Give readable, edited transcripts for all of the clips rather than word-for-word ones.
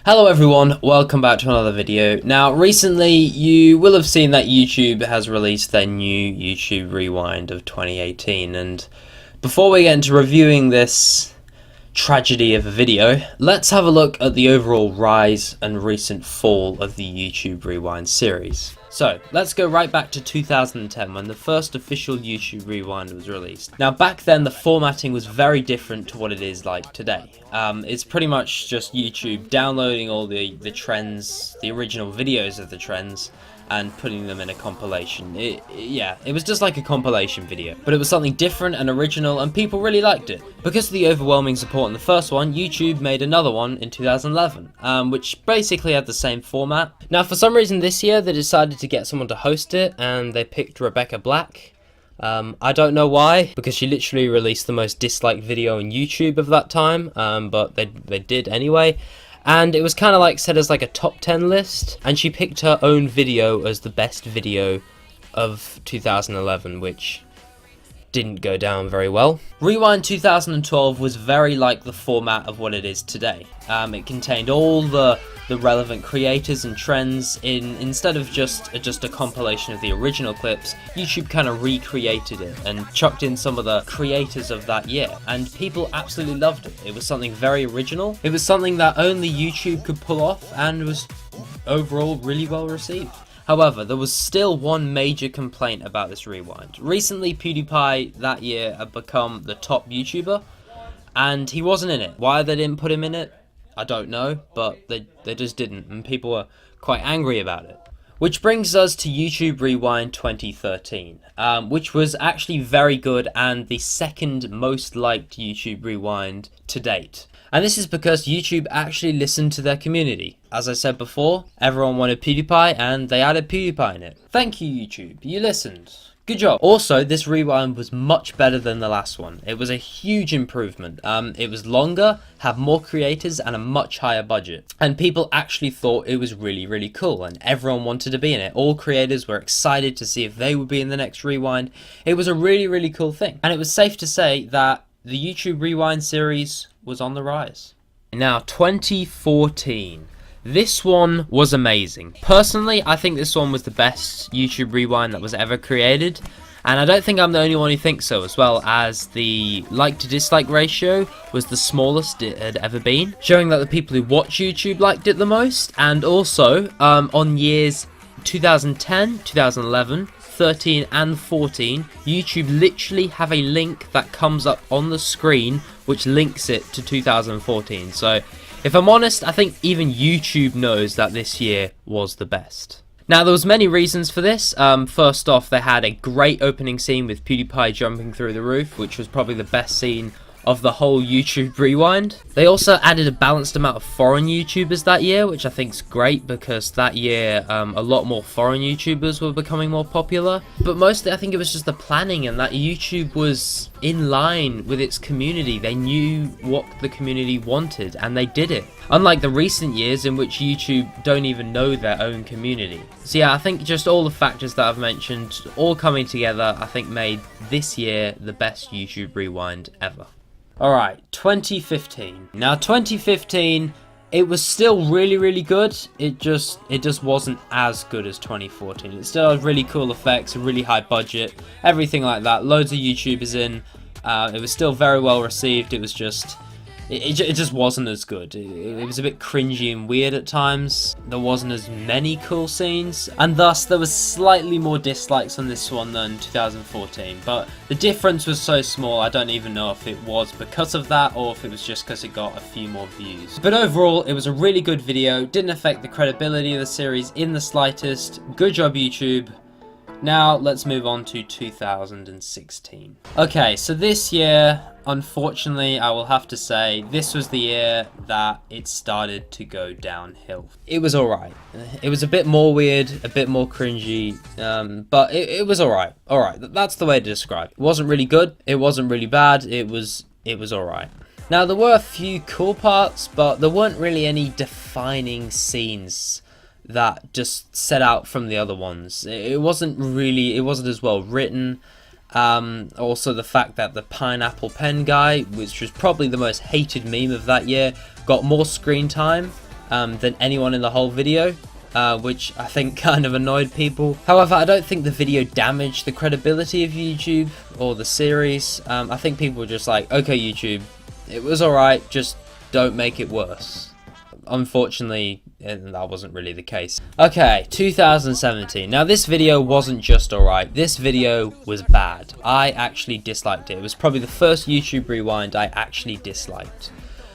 Hello everyone, welcome back to another video. Now recently you will have seen that YouTube has released their new YouTube Rewind of 2018, and before we get into reviewing this tragedy of a video, let's have a look at the overall rise and recent fall of the YouTube Rewind series. So, let's go right back to 2010 when the first official YouTube Rewind was released. Now back then the formatting was very different to what it is like today. It's pretty much just YouTube downloading all the trends, the original videos of the trends, and putting them in a compilation. It was just like a compilation video, but it was something different and original, and people really liked it. Because of the overwhelming support in the first one, YouTube made another one in 2011, which basically had the same format. Now for some reason this year they decided to get someone to host it, and they picked Rebecca Black. I don't know why, because she literally released the most disliked video on YouTube of that time, but they did anyway. And it was kind of like set as like a top 10 list, and she picked her own video as the best video of 2011, which didn't go down very well. Rewind 2012 was very like the format of what it is today. It contained all the relevant creators and trends. Instead of just a compilation of the original clips, YouTube kind of recreated it and chucked in some of the creators of that year, and people absolutely loved it. It was something very original. It was something that only YouTube could pull off, and was overall really well received. However, there was still one major complaint about this rewind. Recently, PewDiePie that year had become the top YouTuber, and he wasn't in it. Why they didn't put him in it, I don't know, but they just didn't, and people were quite angry about it. Which brings us to YouTube Rewind 2013, which was actually very good and the second most liked YouTube Rewind to date. And this is because YouTube actually listened to their community. As I said before, everyone wanted PewDiePie and they added PewDiePie in it. Thank you YouTube, you listened. Good job. Also, this rewind was much better than the last one. It was a huge improvement. It was longer, had more creators, and a much higher budget. And people actually thought it was really cool, and everyone wanted to be in it. All creators were excited to see if they would be in the next rewind. It was a really cool thing. And it was safe to say that the YouTube Rewind series was on the rise. Now, 2014. This one was amazing. Personally, I think this one was the best YouTube Rewind that was ever created. And I don't think I'm the only one who thinks so, as well, as the like to dislike ratio was the smallest it had ever been, showing that the people who watch YouTube liked it the most. And also, on years 2010, 2011, 13 and 14, YouTube literally have a link that comes up on the screen which links it to 2014. So if I'm honest, I think even YouTube knows that this year was the best. Now, there was many reasons for this. First off, they had a great opening scene with PewDiePie jumping through the roof, which was probably the best scene of the whole YouTube Rewind. They also added a balanced amount of foreign YouTubers that year, which I think is great, because that year a lot more foreign YouTubers were becoming more popular. But mostly I think it was just the planning, and that YouTube was in line with its community. They knew what the community wanted, and they did it. Unlike the recent years in which YouTube don't even know their own community. So yeah, I think just all the factors that I've mentioned all coming together, I think made this year the best YouTube Rewind ever. Alright, 2015. Now 2015, it was still really good. It just wasn't as good as 2014. It still had really cool effects, a really high budget, everything like that. Loads of YouTubers in. It was still very well received. It was just it just wasn't as good. It was a bit cringy and weird at times. There wasn't as many cool scenes, and thus there was slightly more dislikes on this one than 2014. But the difference was so small, I don't even know if it was because of that or if it was just because it got a few more views. But overall, it was a really good video. Didn't affect the credibility of the series in the slightest. Good job, YouTube. Now, let's move on to 2016. Okay, so this year, unfortunately, I will have to say, this was the year that it started to go downhill. It was alright. It was a bit more weird, a bit more cringy, but it was alright. Alright, that's the way to describe it. It wasn't really good, it wasn't really bad, it was alright. Now, there were a few cool parts, but there weren't really any defining scenes that just set out from the other ones. It wasn't as well written. Also the fact that the pineapple pen guy, which was probably the most hated meme of that year, got more screen time than anyone in the whole video, which I think kind of annoyed people. However, I don't think the video damaged the credibility of YouTube or the series. I think people were just like, okay YouTube, it was alright, just don't make it worse. Unfortunately, that wasn't really the case. Okay, 2017. Now this video wasn't just alright, this video was bad. I actually disliked it. It was probably the first YouTube Rewind I actually disliked.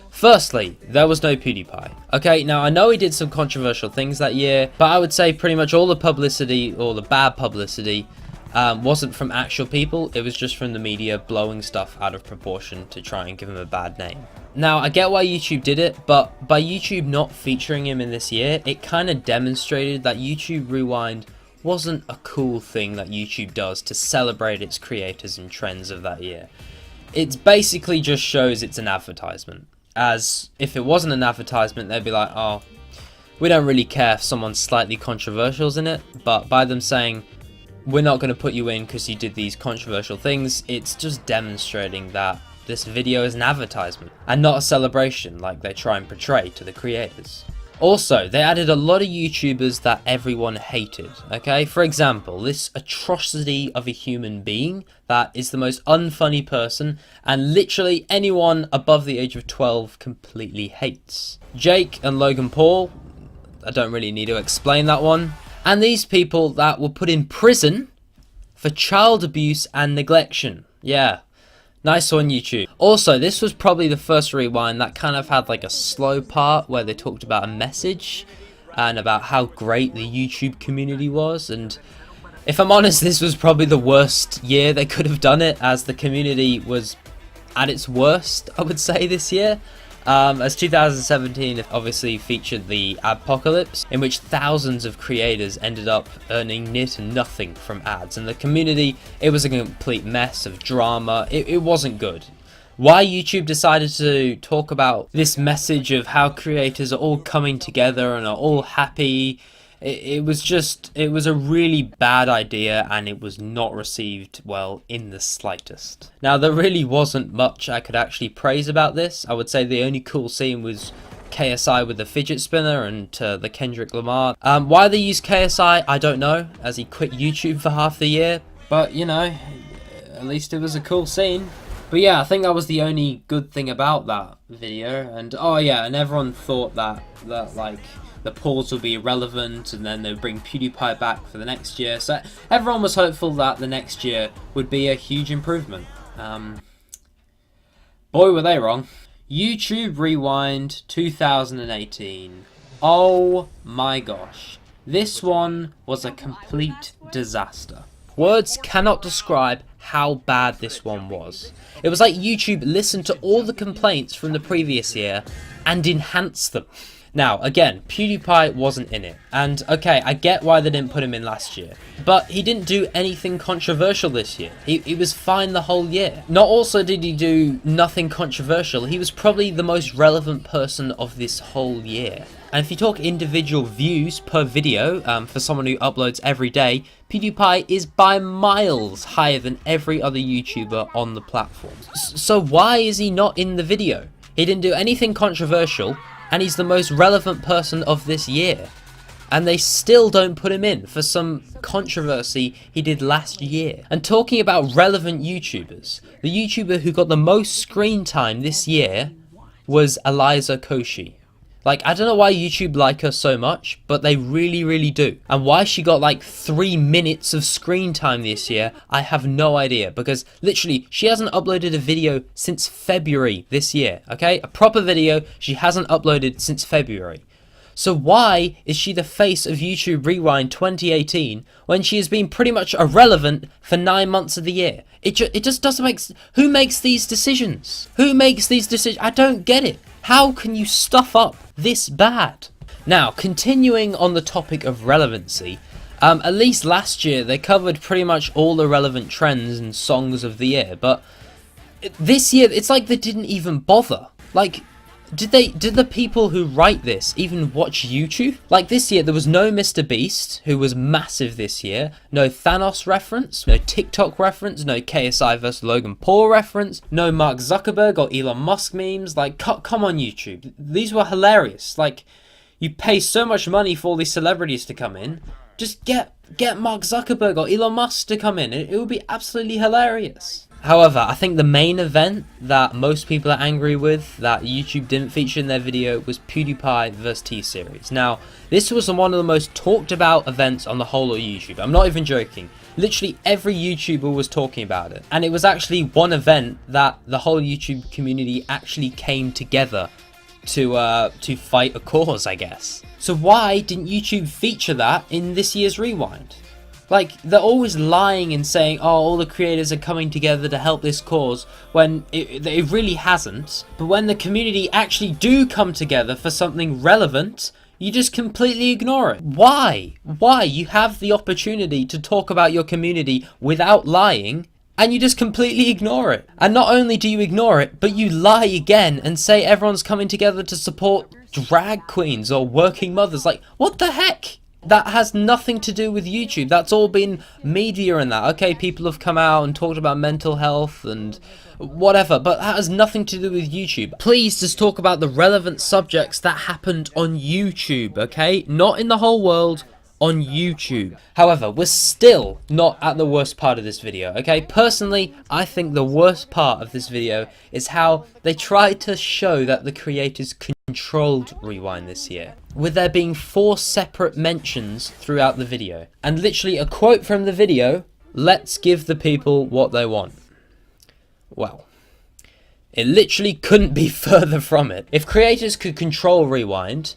Firstly, there was no PewDiePie. Okay, now I know he did some controversial things that year, but I would say pretty much all the publicity, or the bad publicity, wasn't from actual people. It was just from the media blowing stuff out of proportion to try and give him a bad name. Now, I get why YouTube did it, but by YouTube not featuring him in this year, it kind of demonstrated that YouTube Rewind wasn't a cool thing that YouTube does to celebrate its creators and trends of that year. It basically just shows it's an advertisement. As if it wasn't an advertisement, they'd be like, oh, we don't really care if someone's slightly controversial's in it, but by them saying, we're not going to put you in because you did these controversial things, it's just demonstrating that this video is an advertisement and not a celebration like they try and portray to the creators. Also, they added a lot of YouTubers that everyone hated, okay? For example, this atrocity of a human being that is the most unfunny person and literally anyone above the age of 12 completely hates. Jake and Logan Paul, I don't really need to explain that one. And these people that were put in prison for child abuse and neglection. Yeah. Nice one, YouTube. Also, this was probably the first Rewind that kind of had like a slow part where they talked about a message and about how great the YouTube community was. And if I'm honest, this was probably the worst year they could have done it, as the community was at its worst, I would say, this year. As 2017 obviously featured the adpocalypse, in which thousands of creators ended up earning near to nothing from ads, and the community, it was a complete mess of drama. It wasn't good. Why YouTube decided to talk about this message of how creators are all coming together and are all happy, it was a really bad idea, and it was not received well in the slightest. Now, there really wasn't much I could actually praise about this. I would say the only cool scene was KSI with the fidget spinner and the Kendrick Lamar. Why they used KSI, I don't know, as he quit YouTube for half the year. But, you know, at least it was a cool scene. But yeah, I think that was the only good thing about that video. And, oh yeah, and everyone thought that like, the polls would be irrelevant, and then they would bring PewDiePie back for the next year. So everyone was hopeful that the next year would be a huge improvement. Boy, were they wrong. YouTube Rewind 2018. Oh my gosh. This one was a complete disaster. Words cannot describe how bad this one was. It was like YouTube listened to all the complaints from the previous year and enhanced them. Now, again, PewDiePie wasn't in it, and okay, I get why they didn't put him in last year, but he didn't do anything controversial this year. He was fine the whole year. Not also did he do nothing controversial, he was probably the most relevant person of this whole year. And if you talk individual views per video, for someone who uploads every day, PewDiePie is by miles higher than every other YouTuber on the platform. So why is he not in the video? He didn't do anything controversial, and he's the most relevant person of this year. And they still don't put him in for some controversy he did last year. And talking about relevant YouTubers, the YouTuber who got the most screen time this year was Eliza Koshy. Like, I don't know why YouTube like her so much, but they really, really do. And why she got like 3 minutes of screen time this year, I have no idea. Because literally, she hasn't uploaded a video since February this year, okay? A proper video she hasn't uploaded since February. So why is she the face of YouTube Rewind 2018 when she has been pretty much irrelevant for 9 months of the year? It just doesn't make sense. Who makes these decisions? Who makes these decisions? I don't get it. How can you stuff up this bad? Now, continuing on the topic of relevancy, at least last year they covered pretty much all the relevant trends and songs of the year, but this year it's like they didn't even bother. Like, did the people who write this even watch YouTube? Like, this year there was no Mr. Beast, who was massive this year, no Thanos reference, no TikTok reference, no KSI vs Logan Paul reference, no Mark Zuckerberg or Elon Musk memes. Like, come on YouTube, these were hilarious. Like, You pay so much money for all these celebrities to come in. Just get Mark Zuckerberg or Elon Musk to come in. It would be absolutely hilarious. However, I think the main event that most people are angry with that YouTube didn't feature in their video was PewDiePie vs T-Series. Now, this was one of the most talked about events on the whole of YouTube. I'm not even joking. Literally every YouTuber was talking about it. And it was actually one event that the whole YouTube community actually came together to fight a cause, I guess. So why didn't YouTube feature that in this year's Rewind? Like, they're always lying and saying, oh, all the creators are coming together to help this cause, when it really hasn't. But when the community actually do come together for something relevant, you just completely ignore it. Why? Why? You have the opportunity to talk about your community without lying, and you just completely ignore it. And not only do you ignore it, but you lie again and say everyone's coming together to support drag queens or working mothers. Like, what the heck? That has nothing to do with YouTube. That's all been media and that. Okay, people have come out and talked about mental health and whatever, but that has nothing to do with YouTube. Please just talk about the relevant subjects that happened on YouTube, okay? Not in the whole world, on YouTube. However, we're still not at the worst part of this video, okay? Personally, I think the worst part of this video is how they tried to show that the creators controlled Rewind this year, with there being 4 separate mentions throughout the video. And literally a quote from the video, "Let's give the people what they want." Well, it literally couldn't be further from it. If creators could control Rewind,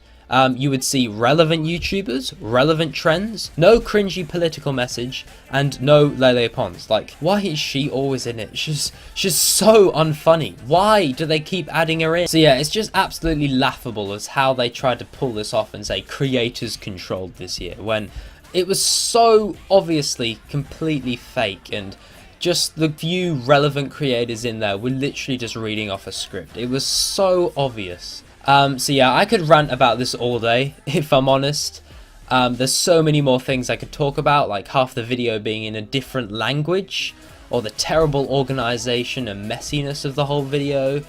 you would see relevant YouTubers, relevant trends, no cringy political message, and no Lele Pons. Like, why is she always in it? She's so unfunny. Why do they keep adding her in? So yeah, it's just absolutely laughable as how they tried to pull this off and say creators controlled this year, when it was so obviously completely fake, and just the few relevant creators in there were literally just reading off a script. It was so obvious. So yeah, I could rant about this all day, if I'm honest. There's so many more things I could talk about, like half the video being in a different language, or the terrible organization and messiness of the whole video.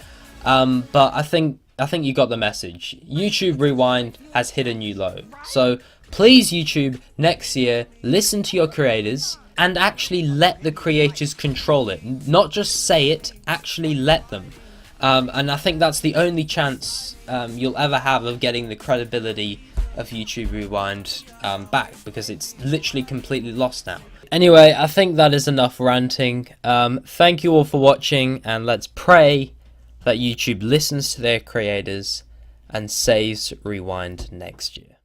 But I think you got the message. YouTube Rewind has hit a new low. So please, YouTube, next year, listen to your creators and actually let the creators control it. Not just say it, actually let them. And I think that's the only chance you'll ever have of getting the credibility of YouTube Rewind back, because it's literally completely lost now. Anyway, I think that is enough ranting. Thank you all for watching, and let's pray that YouTube listens to their creators and saves Rewind next year.